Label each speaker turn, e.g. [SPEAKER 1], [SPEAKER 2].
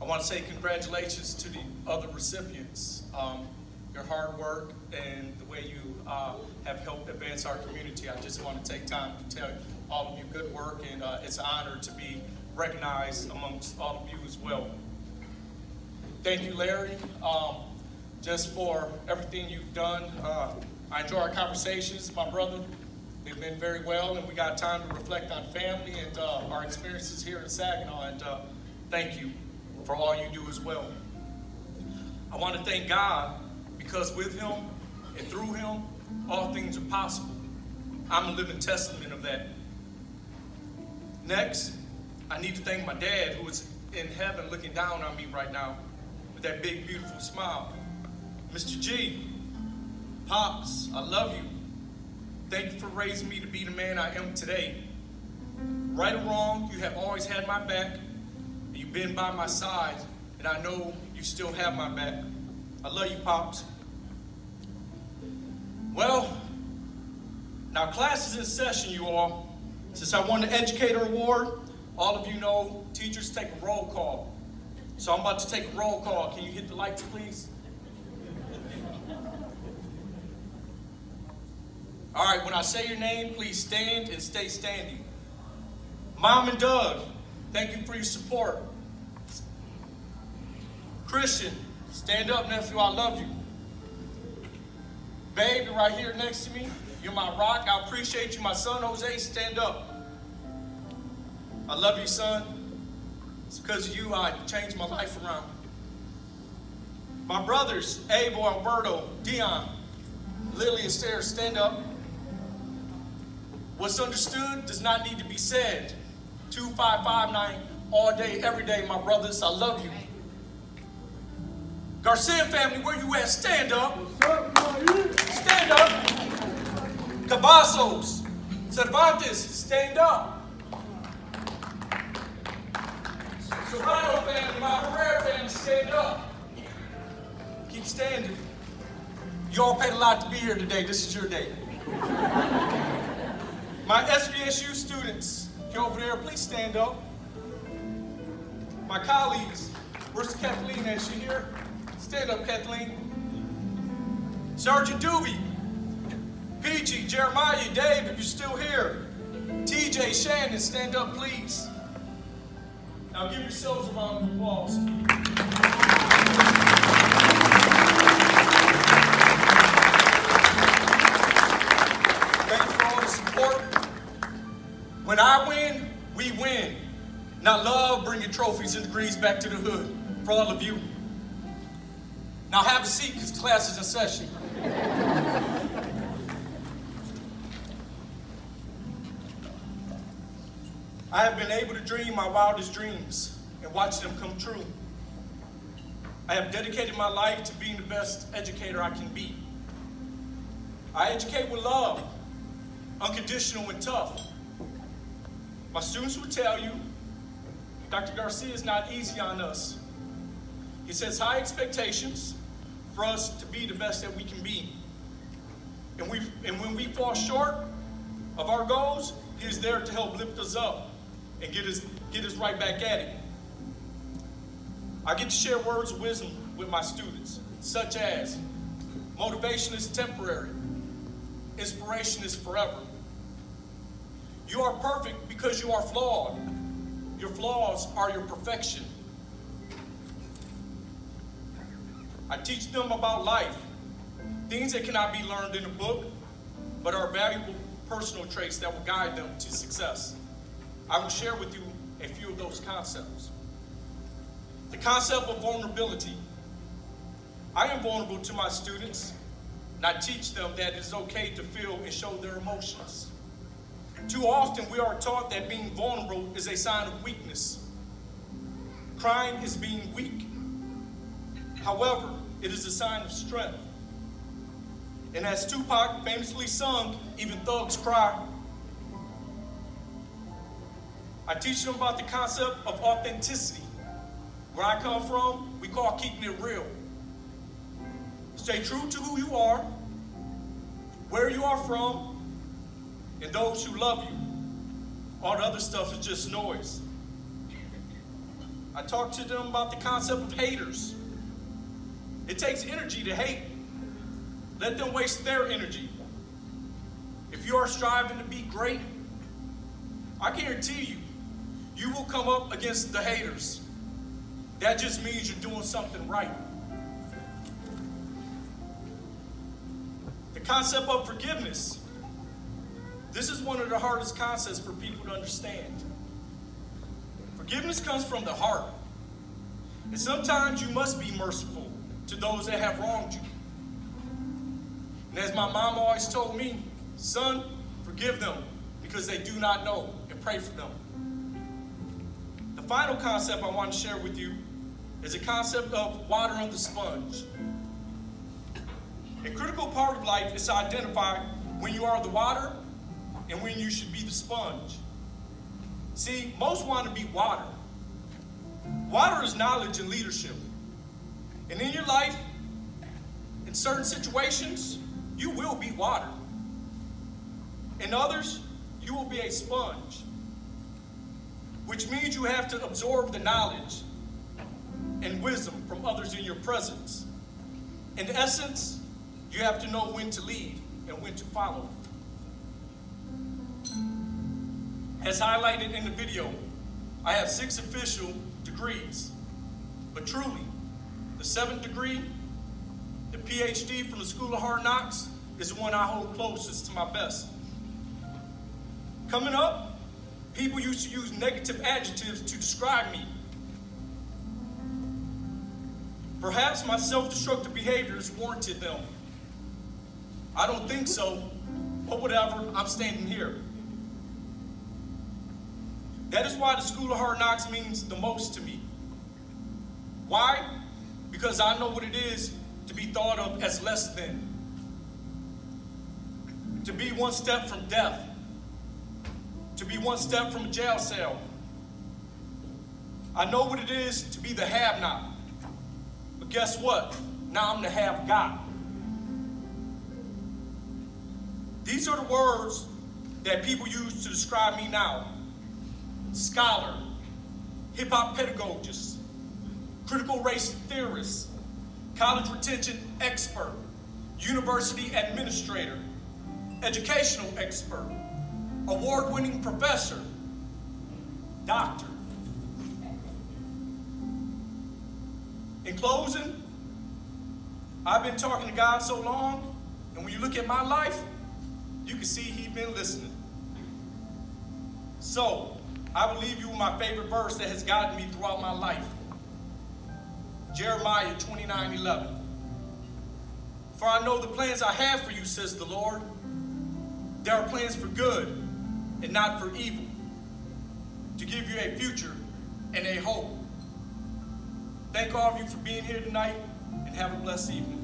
[SPEAKER 1] I want to say congratulations to the other recipients. Your hard work and the way you have helped advance our community. I just want to take time to tell all of you good work, and it's an honor to be recognized amongst all of you as well. Thank you, Larry, just for everything you've done. I enjoy our conversations, my brother. They've been very well, and we got time to reflect on family and our experiences here in Saginaw, and thank you for all you do as well. I want to thank God, because with him and through him, all things are possible. I'm a living testament of that. Next, I need to thank my dad, who is in heaven looking down on me right now with that big, beautiful smile. Mr. G, Pops, I love you. Thank you for raising me to be the man I am today. Right or wrong, you have always had my back, and you've been by my side, and I know you still have my back. I love you, Pops. Well, now class is in session, you all. Since I won the Educator Award, all of you know teachers take a roll call. So I'm about to take a roll call. Can you hit the lights, please? All right, when I say your name, please stand and stay standing. Mom and Doug, thank you for your support. Christian, stand up, nephew, I love you. Babe, you're right here next to me. You're my rock. I appreciate you. My son, Jose, stand up. I love you, son. It's because of you I changed my life around. My brothers, Abel, Alberto, Dion, Lily, and Sarah, stand up. What's understood does not need to be said. 2559 all day, every day, my brothers. I love you. Garcia family, where you at? Stand up. Stand up. Cavazos, Cervantes, stand up. Serrano family, my Herrera family, stand up. Keep standing. You all paid a lot to be here today. This is your day. My SVSU students, you're over there, please stand up. My colleagues, where's Kathleen? Is she here? Stand up, Kathleen. Sergeant Doobie, Peachy, Jeremiah, Dave, if you're still here. TJ, Shannon, stand up, please. Now give yourselves a round of applause. Thanks for all the support. When I win, we win. Now love, bring your trophies and degrees back to the hood for all of you. Now have a seat, because class is in session. I have been able to dream my wildest dreams and watch them come true. I have dedicated my life to being the best educator I can be. I educate with love, unconditional and tough. My students will tell you, Dr. Garcia is not easy on us. He sets high expectations for us to be the best that we can be. And when we fall short of our goals, he is there to help lift us up and get us right back at it. I get to share words of wisdom with my students, such as motivation is temporary, inspiration is forever. You are perfect because you are flawed. Your flaws are your perfection. I teach them about life, things that cannot be learned in a book, but are valuable personal traits that will guide them to success. I will share with you a few of those concepts. The concept of vulnerability. I am vulnerable to my students, and I teach them that it is okay to feel and show their emotions. Too often we are taught that being vulnerable is a sign of weakness. Crying is being weak. However, it is a sign of strength. And as Tupac famously sung, even thugs cry. I teach them about the concept of authenticity. Where I come from, we call keeping it real. Stay true to who you are, where you are from, and those who love you. All the other stuff is just noise. I talk to them about the concept of haters. It takes energy to hate. Let them waste their energy. If you are striving to be great, I guarantee you, you will come up against the haters. That just means you're doing something right. The concept of forgiveness. This is one of the hardest concepts for people to understand. Forgiveness comes from the heart. And sometimes you must be merciful to those that have wronged you. And as my mom always told me, son, forgive them because they do not know, and pray for them. The final concept I want to share with you is a concept of water on the sponge. A critical part of life is to identify when you are the water and when you should be the sponge. See, most want to be water. Water is knowledge and leadership. And in your life, in certain situations, you will be water. In others, you will be a sponge, which means you have to absorb the knowledge and wisdom from others in your presence. In essence, you have to know when to lead and when to follow. As highlighted in the video, I have 6 official degrees, but truly, the 7th degree, the PhD from the School of Hard Knocks, is the one I hold closest to my best. Coming up, people used to use negative adjectives to describe me. Perhaps my self-destructive behaviors warranted them. I don't think so, but whatever, I'm standing here. That is why the School of Hard Knocks means the most to me. Why? Because I know what it is to be thought of as less than. To be one step from death. To be one step from a jail cell. I know what it is to be the have-not. But guess what? Now I'm the have-got. These are the words that people use to describe me now. Scholar, hip-hop pedagogist, critical race theorist, college retention expert, university administrator, educational expert, award-winning professor, doctor. In closing, I've been talking to God so long, and when you look at my life, you can see He's been listening. So, I will leave you with my favorite verse that has guided me throughout my life. Jeremiah 29:11. For I know the plans I have for you, says the Lord. There are plans for good and not for evil, to give you a future and a hope. Thank all of you for being here tonight, and have a blessed evening.